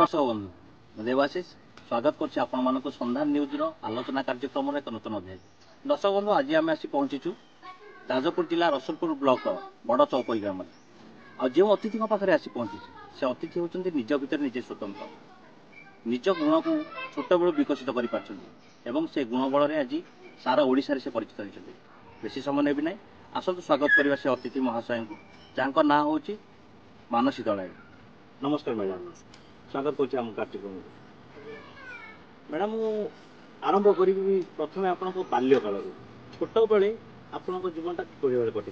दर्शक बंधु देवाशीष स्वागत कर संधान न्यूज आलोचना कार्यक्रम एक नूतन अध्याय। दर्शक बंधु आज आम आसी पहुंचीचु जाजपुर जिला रसुलपुर ब्लॉक बड़ चौपई ग्राम आ जो अतिथि पाखे आसी पहुंची से अतिथि होती निज भितर निजे स्वतंत्र निज गुण को छोट बेलू विकसित कर से गुण बल आज सारा ओडिशा से परिचित होती। बेसी समय नेबी ना आसतु स्वागत करवा से अतिथि महाशय को जहाँ ना हूँ मानसी दलाय। नमस्कार मैडम, स्वागत कर कार्यक्रम। मैडम आरंभ करी प्रथम आपण बाल्य काल छोट बेले आपण जीवन किभली कटि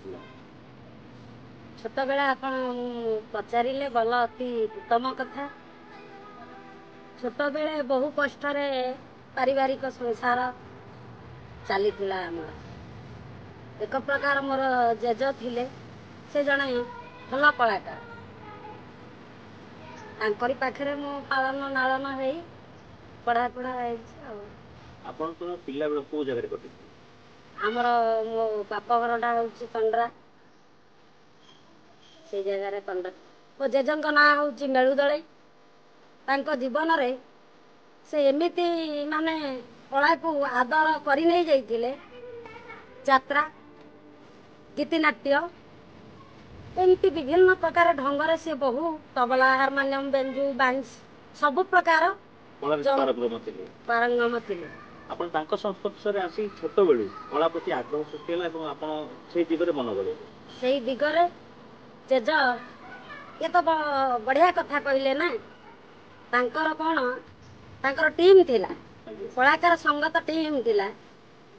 छोट बेला आपण पचारिले गल अति उत्तम कथा। छोट बेले बहु कष्ट रे पारिवारिक संसार चली एक प्रकार मोर जेज थिले से जने भल कलाकार तांकरी पाखरे मो पालन नालन हेई पढ़ा आपण तो पिला बेला को जगह कटि हमर मो बापा घरटा होउची तंडरा से जगह रे तंडरा मो जेजंक ना होउची मेळुदळे। तांको जीवन रे से एमिति माने कला को आदर करि नै जाइतिले यात्रा गीतिनाट्य एमती विभिन्न प्रकार ढंग से बहु तबला हारमोनियम बेंजू बांस सब प्रकार पारंगम थिले। आपण तांको संस्पर्श रे आसी छोट बेलू कला प्रति आग्रह सृष्टि होला एवं आपण सेही दिगरे मन गले सेही दिगरे जेज ये तो बढ़िया कथा कहले ना। तांकर कोन तांकर टीम थिला कलाकार संगत टीम थिला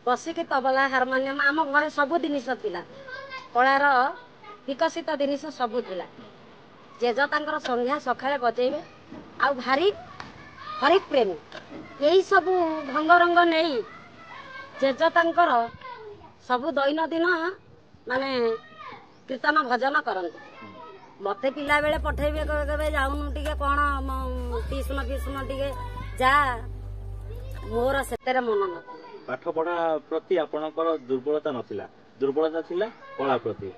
बसिक तबला हारमोनियम आम घरे सब जिनिस थिला कलार विकसित जिनिस सब थिला। जेज तांकर संध्या सकाळे बजेबे आ भारी हरिक प्रेम यही सब ढंग रंग नहीं जेज तांकर सब दैनंदिन माने कीर्तन भजन करते। मते पिला बेले पठेबे कबे जाउनु टिके कोन ट्यूशन फ्यूशन टिके जा मोर सेतेरे मन न पाठ पढ़ा प्रति आपनकर दुर्बलता नथिला दुर्बलता थिला कला प्रति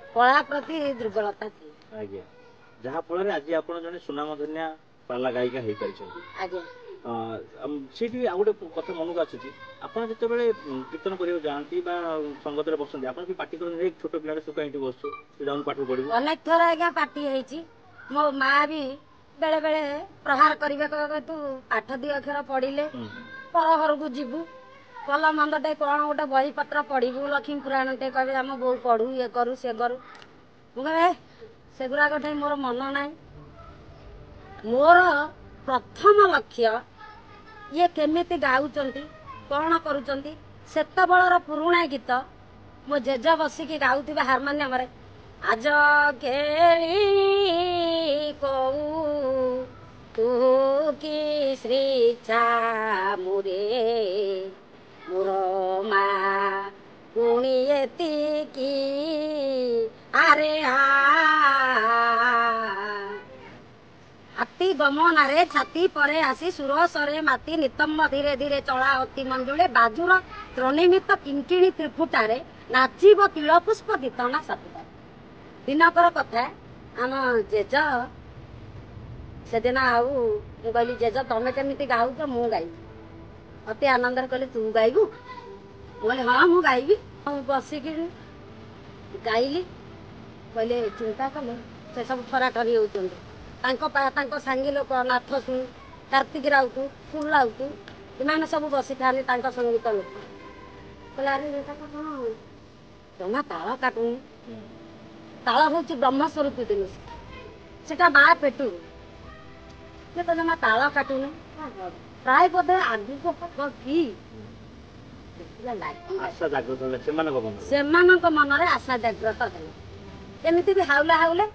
दुर्बलता थी आज्ञा जहा फल आज आपण जने सुनामधन्या पाला गायिका हेई परिछन आज्ञा सेठी आ गोटे कथा मन को आसुची आपण जते बेले कीर्तन करियो जानती बा संगत रे बसंती आपण भी पार्टी करन एक छोट पिलाडे सुका एठी बसु जाउन पाठ पढिबो अनेक थोर आज्ञा पार्टी हेची मो मां भी बेले बेले प्रहार करिवे कहबे तू पाठ दी अक्षर पढिले पर घर को जीवु कल मंदटे कौन गोटे बही पत्र पढ़ू लक्ष्मी पुराण टे कहे आम बो पढ़ू ये करू से करू मुझे सेगुड़ा गोटे मोर मन ना मोर प्रथम लक्ष्य ये केमिति गाउचंती कौन करूचंती सेतबेलर पुरुणा गीत मो जेज बसिकी गाउथिबा हारमोनियम रे आज केली को तू की श्री मुरे मोर माँ पुण्यती की अरे हाथी गमन रे छाती परे आसी सुरसरे माती नितम्ब धीरे धीरे चला अति मंजुले बाजुर त्रनिमित किंकिणी त्रिफुटारे नाचिब तिल पुष्प गीतना सातुटा दिनकर कथा आम जेज से दिन आउ कहली जेज तमें केमिति गाउच मु गाई अति आनंद कहले तू गाइबू बोले हाँ मु गाइबी बसिक गाइली कहले चिंता कले से सब थरा थरी होती सांगी लोक नाथ सुन कार्तिक राउत फुल राउत इमान सब बसी था संगीत लोक कहले अरे कौन जमा ताल काटुनी ताल हूँ ब्रह्मस्वरूप जिनिस सेटा माँ पेटू ये तो जमा ताल काटुनी प्राय बोधे आदि को कि आशा जागृत से मन रे आशा जागृत एमती भी हाउले हाउले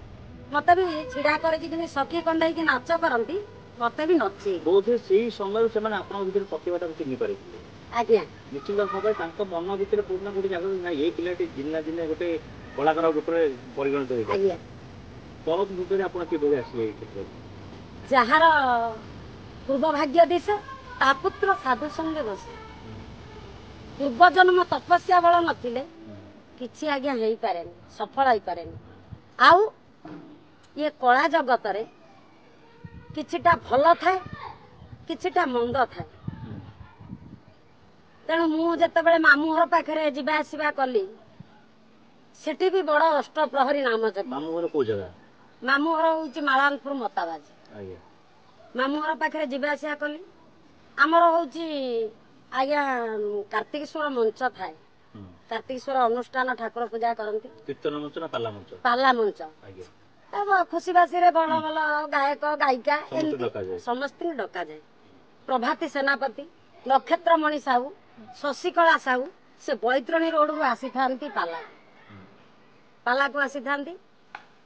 मत भी छिड़ा कर सखी कंडे की नाच करती मत भी नचे बोधे से समय से प्रतिभा चिन्ह पारे आज्ञा निश्चित भाव तांको मन भितर पूर्ण गोटे जागृत ना ये पिलाटी दिन दिन गोटे कलाकार रूप में परिगणित हो आज्ञा परम रूप में आपण किबे आसी क्षेत्र जहार पूर्व भाग्य दिश ता पुत्र साधु संगे बस पूर्व जन्म तपस्या बल नथिले किछि आज्ञा हेई पारेनी सफल हेई पारेनी आउ ये कला जगत रे किछिटा भल थाए किछिटा मंद थाए तेणु मु जेतेबेले मामू घर पाखरे जिबा आसिबा कली सेठी भी बड़ अष्ट प्रहरी नाम जप मामू घर को जगह मामू घर होउची मालानपुर मताबाज आज्ञा मामू घर पाखरे जिबा आसिया कली आमर होउची आज्ञा कार्तिकेश्वर मंच थाए कार्तिकेश्वर अनुष्ठान ठाकुर पूजा करती कीर्तन मंच ना पाला मंच आज्ञा खुशी बासी रे बड़ बड़ गायक गायिका समस्त डका जाए प्रभाती सेनापति नक्षत्रमणि साहू शशिकला साहू से बैतरणी रोड को आसी थांती पाला को आसी थांती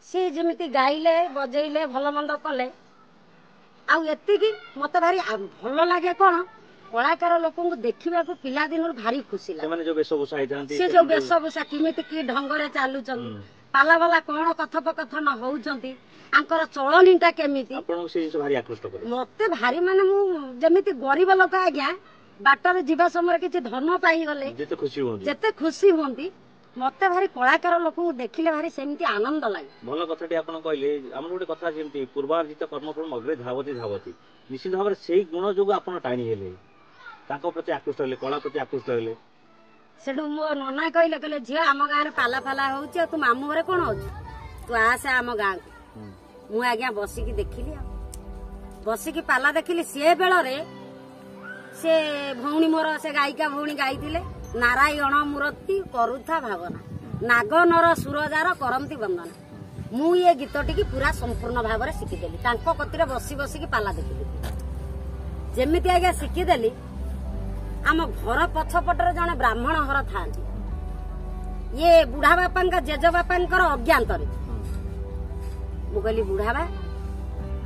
सी जेमिति गाइले बजेइले भल मंद कले आउ एतिकी मते भारी भल लागे कोन कलाकार लोक देखा पिला दिन भारी खुशी लगे से जो वेशभूषा किमिति की ढंगरे चालुचन पाला वाला कौन कथोपकथन होउचंती आंकर चलनीटा केमिति मते भारी माने मु जेमिति गरीब लोक आज्ञा बाटर जीवा समय किछि धन पाई गले जेते खुशी होंती मते भारी कलाकार लोक देखिले भारी सेमिति आनंद लागे भल कथाटी आपण कहले हमर गोटे कथा जेमिति पूर्वार्जित कर्मफल अग्रे धावती धावती निश्चित भाव से गुण जो आपण टाणी हेले ताको प्रति आकृष्ट हेले कला प्रति आकृष्ट हेले सेठू मो नना कहले कहले झिया आम गाँव पाला फाला होउची तू मामू घरे कोन होउची तू आसे आम गाँव मु आज्ञा बसिकी देखिली बसिकी पाला देखिली से बेल रे से भौणी मोर से गायिका भौणी गाइथिले नारायण मूर्ति करुथा भावना नाग नर सुरजार करंती वंदना मु ये गीतटी की पूरा संपूर्ण भाव में शिखिदेली तांको कतिरे बसी बसिकी पाला देखिली जेमिति आज्ञा शिखिदेली आम घर पछपटर जने ब्राह्मण घर था ये बुढ़ा बापा जेज बापा अज्ञात मु कहली बुढ़ा बा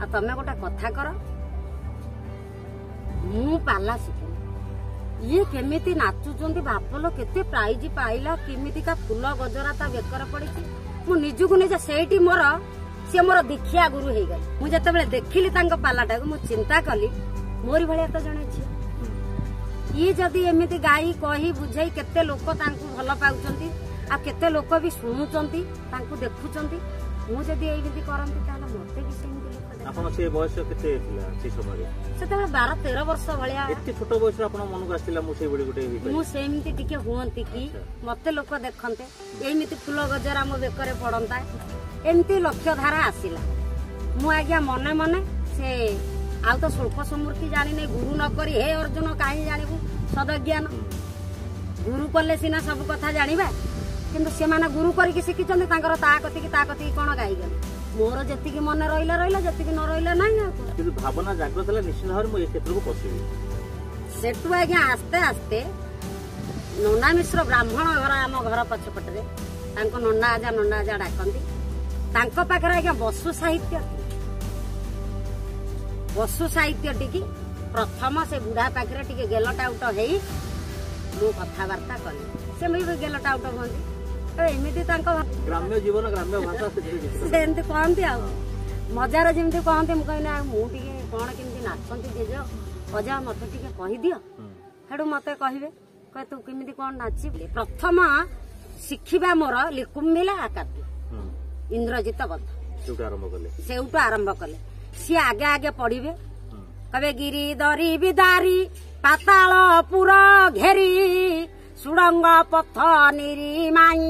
आ तमे गोटे कथा कर मु पाला शिखी ये केमिति नाचुचंती बापलो केते प्राइज पाइला केमिति का फूल गजरा ता बेकर पड़ी मु निजुको निज सेठी मोर से मोर दीक्षा गुरु हे गई मु जते बेले देखिली तांको पालाटा मु चिंता कली मोरी भलिया तो जणे छी ये जदि एमिति गाई कही बुझाई केते लोक तांको भल पाउचंती आ केते लोक भी सुनुचंती तांको देखुचंती मु जदि एमिति करंती ताला मते भी सेमिति लोक आपण से बयस केते थिला से समय सेते 12-13 वर्ष भलिया एते छोट बयस आपण मन को आस्तिला मु से बडी गुटे मु सेमिति टिके हुंती की मते लोक देखंते एमिति फूल गजरा मो बेकरे पड़ंता एमिति लक्ष्य धारा आसिला मु आज्ञा मने मने से आउ तो स्वल्प समृद्धि जानी नहीं गुरु न करी हे अर्जुन कहीं जानबू सदज्ञान गुरु कले सीना सब कथा जानिबा किंतु से माने गुरु करी शिखिचंती तांकर ता कथि कोन गाई गले मोर जति की मन रहिला रहिला जति की न रहिला नाही किंतु भावना जागृत हला निश्चित भाव में ए क्षेत्र को पसिबी सेटु आज्ञा आस्ते आस्ते नन्ना मिश्र ब्राह्मण घर आम घर पछपटरे तांको नन्ना आजा डाकंती तांको पाखरे आज्ञा वसु साहित्य टिकी प्रथम से बुढ़ा पाखरे टिके गेलटा उट हेई मु कथावार्ता कली से भी गेलटा उट होंती एमिति तांको ग्राम्य जीवन ग्राम्य भाषा से एमती कहती आ मजार जमी कहती मुझे मुझे कौन केमती नाचती जेज अजा मत टे कहीदि हेडू मत कहे कहे तू केमी कौन नाची प्रथम शिखा मोर लिकुमिला आकाती इंद्रजित बध से आरंभ कले सी आगे आगे पढ़े कहे गिरी दरी बिदारी पाताल पुर घेरी सुड़ंग पथ निरीमाई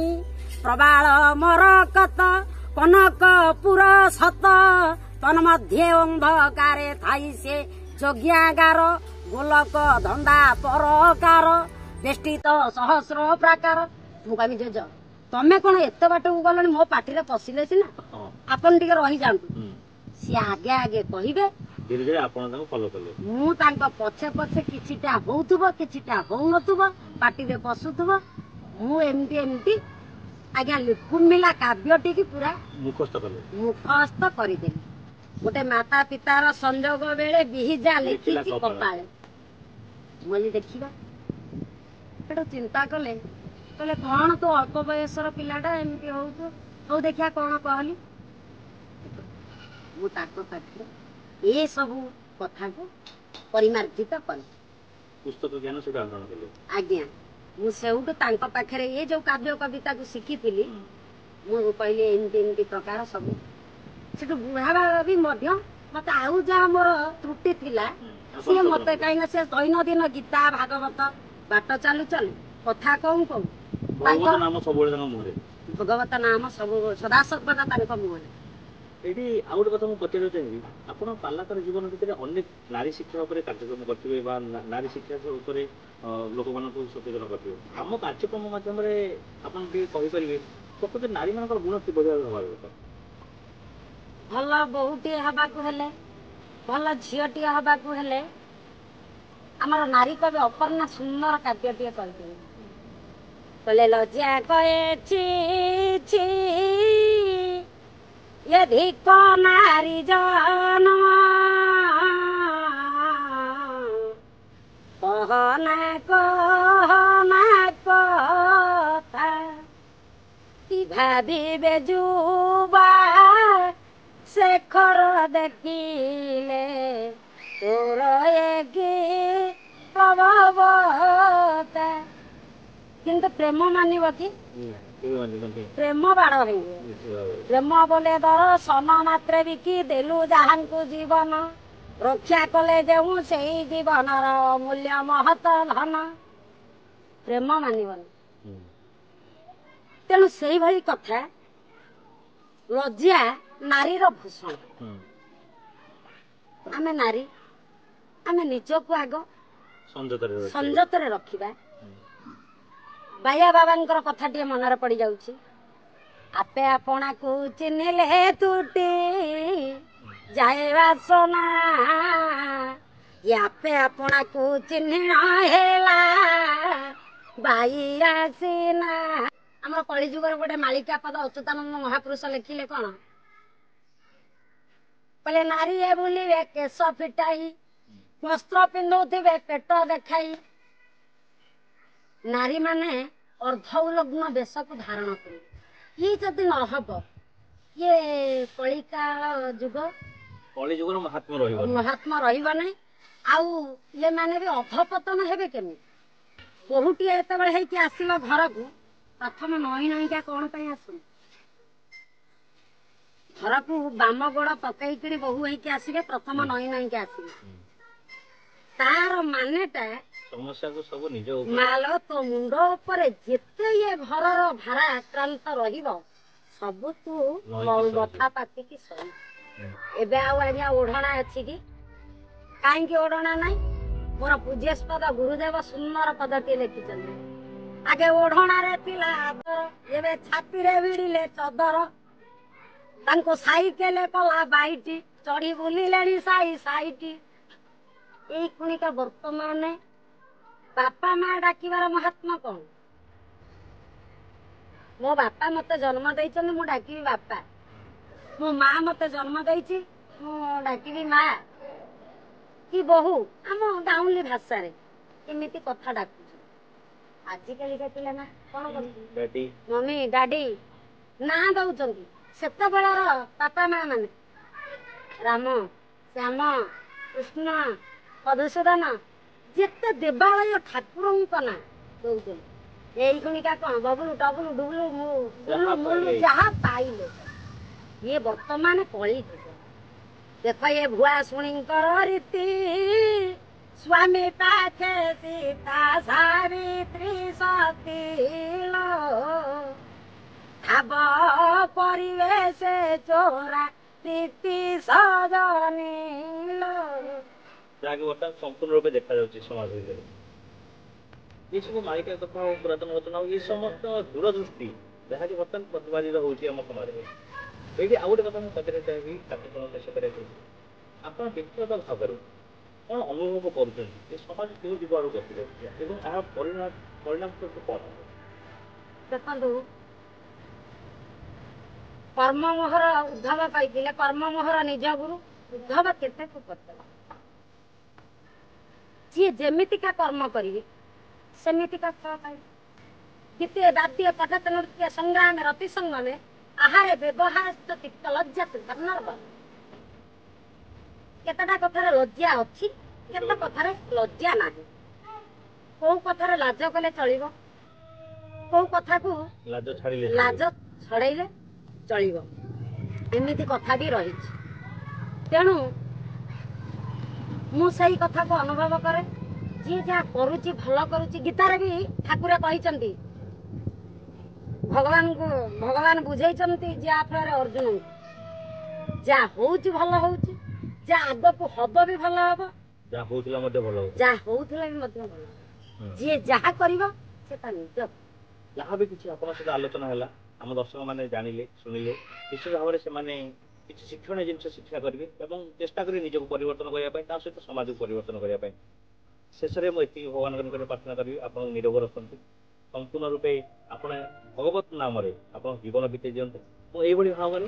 प्रबाल मरकत कनकपुर सत तन मध्य अंधकारे थाई से जज्ञागार गोलक धंदा परकार बेष्टित सहस्र प्राकार मुझे जेज तमें कौन एत बाट को गल मो पार्टी पशिले सीना आपन टिके रही जातु सी आगे आगे कहे धीरे धीरे आपण फॉलो कले मु पछे पछे किछिटा होउथबो किछिटा होउनथबो पार्टी रे पसुथबो मु एमती एमती आज्ञा लिकुमिला काव्यटी की पूरा मुखस्त करदेली गोटे माता पितार संजोग बेले बिहिजा लिखी कपाळे मुझे देखिबा एटा चिंता कले कले कौन तो अल्प बयसर पिलाटा एमती होउथो हो देखिया कौन कहली मु ताको पाखरे ये सब कथा को परिमार्जित कर पुस्तक ज्ञान से ग्रहण कले आज्ञा मु सेउटु तांको पाखरे ये जो काव्य कविता को शिखिथिली मु पहिले एमती एमती प्रकार सब सेटु बुढ़ा भी मध्य ମତେ ଆଉ ଯାହା ମୋର ତ୍ରୁଟି ଥିଲା ସିଏ ମତେ କାହିଁକି ସେ ଦୈନନ୍ଦିନ ଗୀତା ଭାଗବତ ବାଟ ଚାଲୁ ଚାଲୁ କଥା କହୁ କହୁ ଭଗବତ ନାମ ସବୁବେଳେ ତାଙ୍କ ମୁହଁରେ। ଭଗବତ ନାମ ସବୁ ସଦା ସର୍ବଦା ତାଙ୍କ ମୁହଁରେ। ଏଇଠି ଆଉ ଗୋଟେ କଥା ମୁଁ ପଚାରିବାକୁ ଚାହିଁବି, ଆପଣ ପାଲାକାର ଜୀବନ ଭିତରେ ଅନେକ ନାରୀ ଶିକ୍ଷା ଉପରେ କାର୍ଯ୍ୟକ୍ରମ କରିଥିବେ ବା ନାରୀ ଶିକ୍ଷା ଉପରେ ଲୋକମାନଙ୍କୁ ସଚେତନ କରିଥିବେ। ଆମ କାର୍ଯ୍ୟକ୍ରମ ମାଧ୍ୟମରେ ଆପଣ ଟିକେ କହିପାରିବେ ପ୍ରକୃତରେ ନାରୀମାନଙ୍କର ଗୁଣ କିଭଳି ଭାବେ ହେବା ଦରକାର? ଭଲ ବୋହୂଟିଏ ହବାକୁ ହେଲେ, ଭଲ ଝିଅଟିଏ ହବାକୁ ହେଲେ ଆମର ନାରୀ କବି ଅପର୍ଣ୍ଣା ସୁନ୍ଦର କାବ୍ୟଟିଏ କହିଥିଲେ। କହିଲେ ଲଜ୍ଜା କହେ ଛି ଛି ଏ ଧିକ ନାରୀ ଜନ୍ମ କହନା କହନା କଥା କି ଭାବିବେ ଯୁବା ଶେଖର ଦେଖିଲେ ତୋର ଏକି ପ୍ରଭାବତା। କିନ୍ତୁ ପ୍ରେମ ମାନିବ କି? ପ୍ରେମ ବାଡ଼ ହେଇଯିବ। ପ୍ରେମ ବୋଲେ ଦର୍ଶନ ମାତ୍ରେ ବିକି ଦେଲୁ ଯାହାଙ୍କୁ ଜୀବନ ରକ୍ଷା କଲେ ଯେଉଁ ସେଇ ଜୀବନର ମୂଲ୍ୟ ମହତ ଧନ। ପ୍ରେମ ମାନିବନି। ତେଣୁ ସେଇଭଳି କଥା ଲଜ୍ଜା ନାରୀର ଭୂଷଣ। ଆମେ ନାରୀ, ଆମେ ନିଜକୁ ଆଗ ସଂଯତରେ ରଖିବା। ବାୟା ବାବାଙ୍କର କଥାଟିଏ ମନରେ ପଡି ଯାଉଛି, ଆପେ ଆପଣାକୁ ଚିହ୍ନିଲେ ତୁଟି ଯାଏ ବାସନା ଆପେ ଆପଣକୁ ଚିହ୍ନିଣ ହେଲା ବାଇ ଆସିନା। ଆମର କଳିଯୁଗର ଗୋଟେ ମାଳିକା ପଦ ଅଚ୍ୟୁତାନନ୍ଦ ମହାପୁରୁଷ ଲେଖିଲେ କଣ? କହିଲେ ନାରୀ ଏ ବୁଲିବେ କେଶ ଫିଟାଇ ବସ୍ତ୍ର ପିନ୍ଧୁଥିବେ ପେଟ ଦେଖାଇ। ନାରୀ ମାନେ ଅର୍ଦ୍ଧଉଲଗ୍ନ ବେଶକୁ ଧାରଣ କରିବେ। ଇଏ ଯଦି ନହବ ଇଏ କଳିକାଳ ଯୁଗ, କଳିଯୁଗର ମହାତ୍ମା ରହିବ ନାହିଁ। ଆଉ ଇଏ ମାନେ ବି ଅଧପତନ ହେବେ କେମିତି? ବୋହୂଟିଏ ଯେତେବେଳେ ହେଇକି ଆସିବ ଘରକୁ, ପ୍ରଥମେ ନଈ ନଈକା କଣ ପାଇଁ ଆସୁନି? ଘରକୁ ବାମ ଗୋଡ ପକେଇକିରି ବୋହୂ ହେଇକି ଆସିବେ, ପ୍ରଥମ ନଈ ନଈକି ଆସିବେ। ତାର ମାନେଟା ସମସ୍ୟାକୁ ସବୁ ନିଜ ମାଲ ତୋ ମୁଣ୍ଡ ଉପରେ ଯେତେ ଇଏ ଘରର ଭାରା ଆକ୍ରାନ୍ତ ରହିବ ସବୁ ତୁ ବଥା ପାତିକି ସହି। ଏବେ ଆଉ ଆଜ୍ଞା ଓଢଣା ଅଛି କି? କାହିଁକି ଓଢଣା ନାହିଁ? ମୋର ପୂଜ୍ୟସ୍ପଦ ଗୁରୁଦେବ ସୁନ୍ଦର ପଦଟିଏ ଲେଖିଛନ୍ତି, ଆଗେ ଓଢଣାରେ ଥିଲା ଆଦର, ଏବେ ଛାତିରେ ଭିଡିଲେ ଚଦର। ତାଙ୍କୁ ସାଇକେଲ କଲା ବାଇଟି, ଚଢି ବୁଲିଲେଣି ସାଇ ସାଇଟି। ଏଇ ଖୁଣିକା ବର୍ତ୍ତମାନ ବାପା ମା ଡାକିବାର ମହାତ୍ମା କଣ? ମୋ ବାପା ମତେ ଜନ୍ମ ଦେଇଛନ୍ତି, ମୁଁ ଡାକିବି ବାପା। ମୋ ମା ମତେ ଜନ୍ମ ଦେଇଛି, ମୁଁ ଡାକିବି ମା କି ବୋହୂ। ଆମ ଗାଉଁଲି ଭାଷାରେ ଏମିତି କଥା ଡାକୁଛୁ। ଆଜିକାଲିକା ପିଲାମାନେ କଣ କରୁଛନ୍ତି? ମମି ଡାଡି ନାଁ ଦଉଛନ୍ତି। ସେତେବେଳର ବାପା ମା ମାନେ ରାମ, ଶ୍ୟାମ, କୃଷ୍ଣ, ମଧୁସୂଦନ ଯେତେ ଦେବାଳୟ ଠାକୁରଙ୍କ ନାଁ ଦଉଛନ୍ତି। ଏଇ ଖୁଣିକା କଣ ବବୁଲୁ ଟବୁଲୁ ଡୁବୁଲୁ ମୁଲୁ ଯାହା ପାଇଲେ। ଇଏ ବର୍ତ୍ତମାନ କଳିଯୁଗ। ଦେଖ ଏ ଭୁଆ ଶୁଣିଙ୍କର ରୀତି, ସ୍ୱାମୀ ପାଖେ ସୀତା ସାବିତ୍ରୀ ସତୀ ଲୋ ଠାବ କରିବେ ସେ ଚୋରା ପ୍ରୀତି ସଜନୀ ଲୋ। ଯାହାକି ବର୍ତ୍ତମାନ ସମ୍ପୂର୍ଣ୍ଣ ରୂପେ ଦେଖାଯାଉଛି ସମାଜ ଭିତରେ। ଏଇ ସବୁ ମାଳିକା କଥା ଆଉ ପୁରାତନ ରଚନା ଆଉ ଏ ସମସ୍ତ ଦୂରଦୃଷ୍ଟି ଯାହାକି ବର୍ତ୍ତମାନ ପ୍ରତିବାଦିତ ହଉଛି ଆମ ସମାଜରେ। ଏଇଠି ଆଉ ଗୋଟେ କଥା ମୁଁ ପଚାରିବାକୁ ଚାହିଁବି, କାର୍ଯ୍ୟକ୍ରମ ଶେଷ କରିବାକୁ ଚାହିଁବି, ଆପଣ ବ୍ୟକ୍ତିଗତ ଭାବରେ କଣ ଅନୁଭବ କରୁଛନ୍ତି ଯେ ସମାଜ କେଉଁ ଦିଗ ଆଡ଼କୁ ଗତି କରୁଛି ଏବଂ ଏହାର ପରିଣାମ ସ୍ୱରୂପ କଣ? ଦେଖନ୍ତୁ, କର୍ମମୋହର ଉଦ୍ଧବ କହିଥିଲେ, କର୍ମମୋହର ନିଜ ଗୁରୁ। ଉଦ୍ଧବ କେତେ କରିଥିଲେ? ଯିଏ ଯେମିତିକା କର୍ମ କରିବେ ସେମିତିକା ଫଳ ପାଇବେ। ଦ୍ୱିତୀୟ ବାଦ୍ୟ ପଠତ ନୃତ୍ୟ ସଂଗ୍ରାମ ରତି ସଙ୍ଗମେ ଆହାରେ ବ୍ୟବହାର ତିକ୍ତ ଲଜ୍ଜା ଧର୍ମର୍ବ। କେତେଟା କଥାରେ ଲଜ୍ଜା ଅଛି, କେତେ କଥାରେ ଲଜ୍ଜା ନାହିଁ। କୋଉ କଥାରେ ଲାଜ କଲେ ଚଳିବ, କୋଉ କଥାକୁ ଲାଜ ଛଡେଇଲେ ଚଳିବ, ଏମିତି କଥା ବି ରହିଛି। ତେଣୁ ମୁଁ ସେଇ କଥାକୁ ଅନୁଭବ କରେ ଯିଏ ଯାହା କରୁଛି ଭଲ କରୁଛି। ଗୀତାରେ ବି ଠାକୁର କହିଛନ୍ତି ଭଗବାନ ବୁଝେଇଛନ୍ତି ଯାହା ଫଳରେ ଅର୍ଜୁନଙ୍କୁ ଯାହା ହଉଛି ଭଲ ହଉଛି, ଯାହା ଆଗକୁ ହବ ବି ଭଲ ହବ, ଯାହା ହଉଥିଲା ମଧ୍ୟ ଭଲ ହବ, ଯାହା ହଉଥିଲା ବି ମଧ୍ୟ ଭଲ ହବ। ଯିଏ ଯାହା କରିବ ସେ ତା ନିଜ। ଯାହା ବି କିଛି ଆପଣଙ୍କ ସହିତ ଆଲୋଚନା ହେଲା ଆମ ଦର୍ଶକ ମାନେ ଜାଣିଲେ ଶୁଣିଲେ ନିଶ୍ଚିତ ଭାବରେ ସେମାନେ କିଛି ଶିକ୍ଷଣୀୟ ଜିନିଷ ଶିକ୍ଷା କରିବେ ଏବଂ ଚେଷ୍ଟା କରିବେ ନିଜକୁ ପରିବର୍ତ୍ତନ କରିବା ପାଇଁ, ତା ସହିତ ସମାଜକୁ ପରିବର୍ତ୍ତନ କରିବା ପାଇଁ। ଶେଷରେ ମୁଁ ଏତିକି ଭଗବାନଙ୍କ ନିକଟରେ ପ୍ରାର୍ଥନା କରିବି ଆପଣ ନିରୋଗ ରଖନ୍ତୁ, ସମ୍ପୂର୍ଣ୍ଣ ରୂପେ ଆପଣ ଭଗବତ ନାମରେ ଆପଣ ଜୀବନ ବିତେଇ ଦିଅନ୍ତୁ। ମୁଁ ଏଇଭଳି ଭାବରେ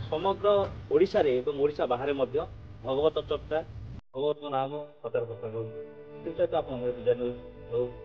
ସମଗ୍ର ଓଡ଼ିଶାରେ ଏବଂ ଓଡ଼ିଶା ବାହାରେ ମଧ୍ୟ ଭଗବତ ଚର୍ଚ୍ଚା ଭଗବତ ନାମ ପ୍ରଚାର କରିଥାନ୍ତି। ଆପଣଙ୍କ